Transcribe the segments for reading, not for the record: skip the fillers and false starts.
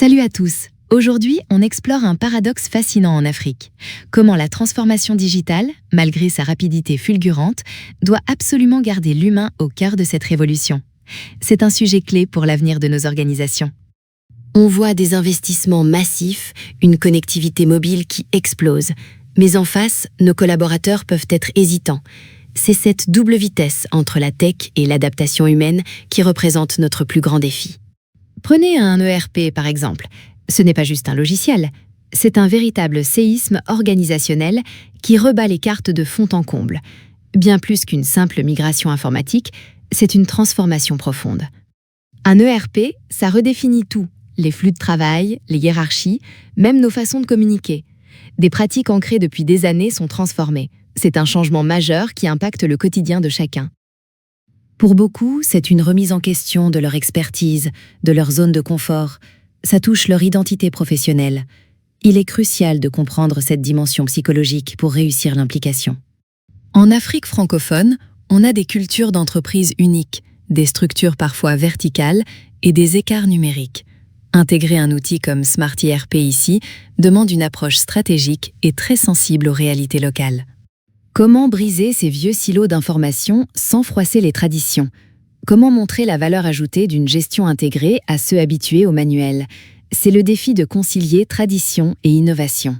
Salut à tous! Aujourd'hui, on explore un paradoxe fascinant en Afrique. Comment la transformation digitale, malgré sa rapidité fulgurante, doit absolument garder l'humain au cœur de cette révolution. C'est un sujet clé pour l'avenir de nos organisations. On voit des investissements massifs, une connectivité mobile qui explose. Mais en face, nos collaborateurs peuvent être hésitants. C'est cette double vitesse entre la tech et l'adaptation humaine qui représente notre plus grand défi. Prenez un ERP par exemple. Ce n'est pas juste un logiciel, c'est un véritable séisme organisationnel qui rebat les cartes de fond en comble. Bien plus qu'une simple migration informatique, c'est une transformation profonde. Un ERP, ça redéfinit tout, les flux de travail, les hiérarchies, même nos façons de communiquer. Des pratiques ancrées depuis des années sont transformées. C'est un changement majeur qui impacte le quotidien de chacun. Pour beaucoup, c'est une remise en question de leur expertise, de leur zone de confort. Ça touche leur identité professionnelle. Il est crucial de comprendre cette dimension psychologique pour réussir l'implication. En Afrique francophone, on a des cultures d'entreprise uniques, des structures parfois verticales et des écarts numériques. Intégrer un outil comme Smart ERP ici demande une approche stratégique et très sensible aux réalités locales. Comment briser ces vieux silos d'information sans froisser les traditions? Comment montrer la valeur ajoutée d'une gestion intégrée à ceux habitués au manuel? C'est le défi de concilier tradition et innovation.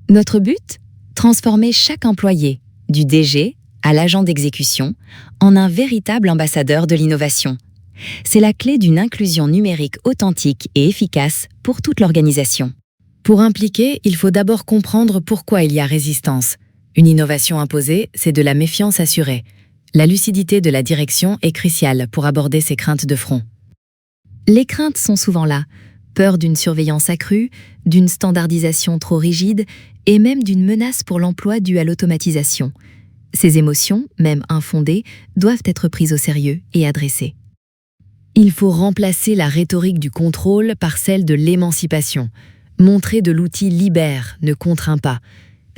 Notre but? Transformer chaque employé, du DG à l'agent d'exécution, en un véritable ambassadeur de l'innovation. C'est la clé d'une inclusion numérique authentique et efficace pour toute l'organisation. Pour impliquer, il faut d'abord comprendre pourquoi il y a résistance. Une innovation imposée, c'est de la méfiance assurée. La lucidité de la direction est cruciale pour aborder ces craintes de front. Les craintes sont souvent là. Peur d'une surveillance accrue, d'une standardisation trop rigide et même d'une menace pour l'emploi due à l'automatisation. Ces émotions, même infondées, doivent être prises au sérieux et adressées. Il faut remplacer la rhétorique du contrôle par celle de l'émancipation. Montrer de l'outil libère, ne contraint pas.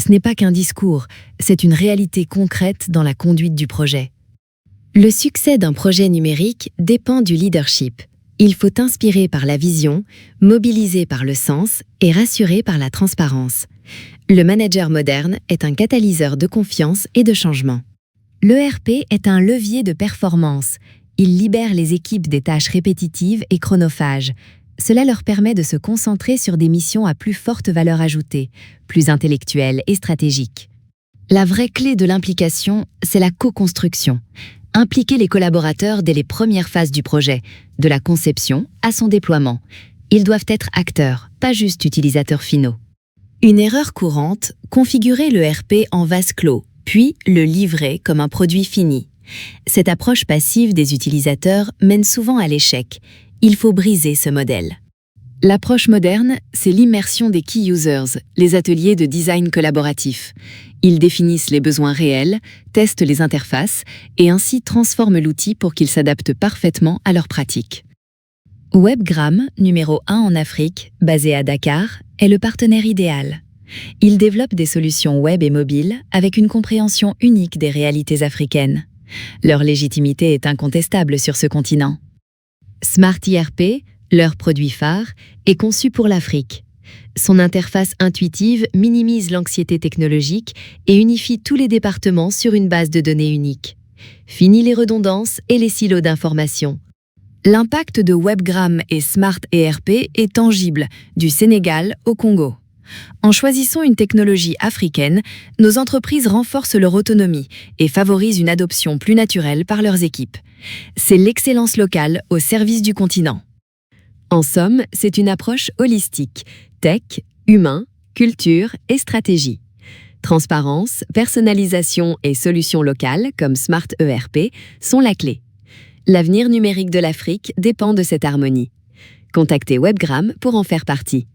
Ce n'est pas qu'un discours, c'est une réalité concrète dans la conduite du projet. Le succès d'un projet numérique dépend du leadership. Il faut inspirer par la vision, mobiliser par le sens et rassurer par la transparence. Le manager moderne est un catalyseur de confiance et de changement. L'ERP est un levier de performance. Il libère les équipes des tâches répétitives et chronophages. Cela leur permet de se concentrer sur des missions à plus forte valeur ajoutée, plus intellectuelles et stratégiques. La vraie clé de l'implication, c'est la co-construction. Impliquer les collaborateurs dès les premières phases du projet, de la conception à son déploiement. Ils doivent être acteurs, pas juste utilisateurs finaux. Une erreur courante, configurer l'ERP en vase clos, puis le livrer comme un produit fini. Cette approche passive des utilisateurs mène souvent à l'échec. Il faut briser ce modèle. L'approche moderne, c'est l'immersion des key users, les ateliers de design collaboratif. Ils définissent les besoins réels, testent les interfaces et ainsi transforment l'outil pour qu'il s'adapte parfaitement à leurs pratiques. Webgram, numéro 1 en Afrique, basé à Dakar, est le partenaire idéal. Il développe des solutions web et mobiles avec une compréhension unique des réalités africaines. Leur légitimité est incontestable sur ce continent. Smart ERP, leur produit phare, est conçu pour l'Afrique. Son interface intuitive minimise l'anxiété technologique et unifie tous les départements sur une base de données unique. Fini les redondances et les silos d'information. L'impact de Webgram et Smart ERP est tangible, du Sénégal au Congo. En choisissant une technologie africaine, nos entreprises renforcent leur autonomie et favorisent une adoption plus naturelle par leurs équipes. C'est l'excellence locale au service du continent. En somme, c'est une approche holistique, tech, humain, culture et stratégie. Transparence, personnalisation et solutions locales comme Smart ERP sont la clé. L'avenir numérique de l'Afrique dépend de cette harmonie. Contactez Webgram pour en faire partie.